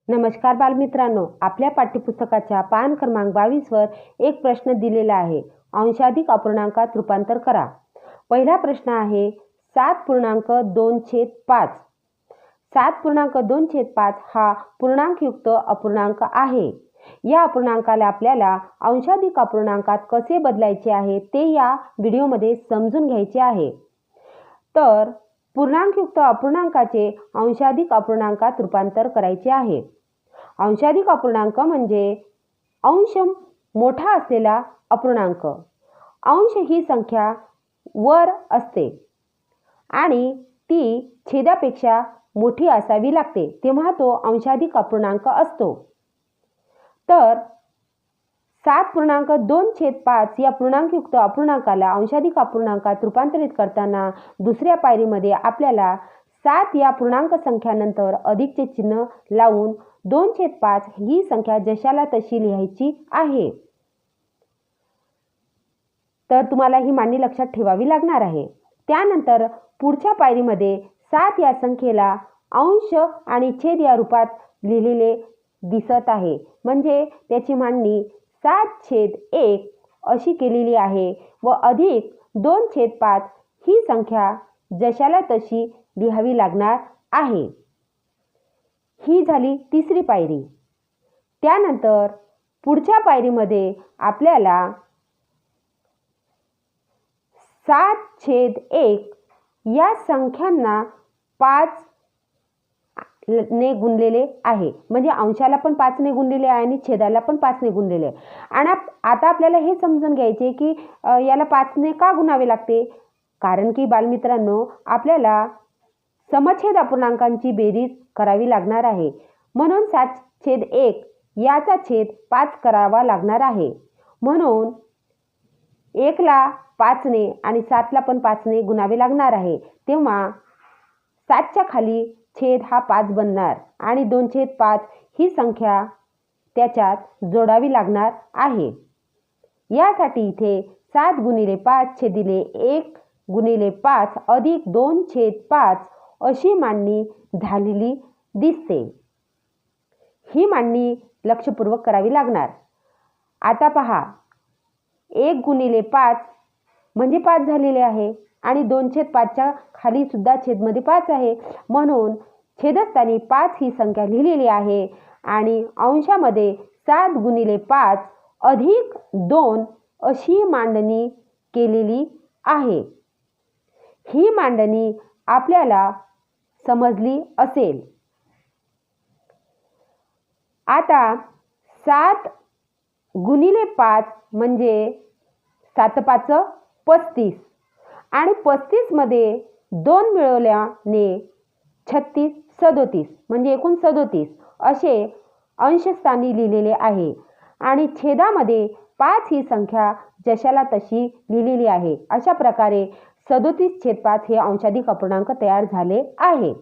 नमस्कार बालमित्रांनो, आपल्या पाठ्यपुस्तकाच्या पान क्रमांक 22 वर एक प्रश्न दिलेला आहे. अंशाधिक अपूर्णांकात रूपांतर करा. पहिला प्रश्न आहे 7.2/5. 7.2/5 हा पूर्णांकयुक्त अपूर्णांक आहे. या अपूर्णांकाला आपल्याला अंशाधिक अपूर्णांकात कसे बदलायचे आहे ते या व्हिडिओमध्ये समजून घ्यायचे आहे. तर पूर्णांकयुक्त अपूर्णांकाचे अंशाधिक अपूर्णांकात रूपांतर करायचे आहे. अंशाधिक अपूर्णांक म्हणजे अंश मोठा असलेला अपूर्णांक. अंश ही संख्या वर असते आणि ती छेदापेक्षा मोठी असावी लागते, तेव्हा तो अंशाधिक अपूर्णांक असतो. तर 7.2/5 या पूर्णांकयुक्त अपूर्णांकाला अंशाधिक अपूर्णांकात रूपांतरित करताना दुसऱ्या पायरीमध्ये आपल्याला 7 या पूर्णांक संख्यानंतर अधिकचे चिन्ह लावून 2/5 ही संख्या जशाला तशी लिहायची आहे. तर तुम्हाला ही मांडणी लक्षात ठेवावी लागणार आहे. त्यानंतर पुढच्या पायरीमध्ये 7 या संख्येला अंश आणि छेद या रूपात लिहिलेले दिसत आहे. म्हणजे त्याची मांडणी 7/1 अशी केलेली आहे व अधिक 2/5 ही संख्या जशाला तशी लिहावी लागणार आहे. ही झाली तिसरी पायरी. त्यानंतर पुढच्या पायरीमध्ये आपल्याला 7/1 या संख्यांना 5 ने गुणलेले आहे. म्हणजे अंशाला पण 5 ने गुणलेले आहे आणि छेदाला पण 5 ने गुणलेले आहे. आणि आता आपल्याला हे समजून घ्यायचे की याला 5 ने का गुणावे लागते. कारण की बालमित्रांनो, आपल्याला समछेद अपूर्णांकांची बेरीज करावी लागणार आहे. म्हणून 7/1 याचा छेद 5 करावा लागणार आहे. म्हणून 1 ला 5 ने आणि 7 ला पण 5 ने गुणावे लागणार आहे. तेव्हा 7च्या खाली छेद हा 5 बनणार आणि 2/5 ही संख्या त्याच्यात जोडावी लागणार आहे. यासाठी इथे 7 गुणिले 5 छेदिले 1 गुणिले 5 अधिक 2/5 अशी मांडणी झालेली दिसते. ही मांडणी लक्षपूर्वक करावी लागणार. आता पहा, 1 गुणिले 5 म्हणजे 5 झालेले आहे आणि 2/5च्या खाली सुद्धा छेदमध्ये 5 आहे. म्हणून छेदस्थानी 5 ही संख्या लिहिलेली आहे आणि अंशामध्ये 7 गुणिले 5 अधिक 2 अशी मांडणी केलेली आहे. ही मांडणी आपल्याला समजली असेल. आता 7 गुणिले 5 म्हणजे 7×5 35 आणि 35 मध्ये 2 मिळवल्याने 36 37 म्हणजे एकूण 37 असे अंशस्थानी लिहिलेले आहे आणि छेदामध्ये 5 ही संख्या जशाला तशी लिहिलेली आहे. अशा प्रकारे 37/5 हे अंशाधिक अपूर्णांक तयार झाले आहे.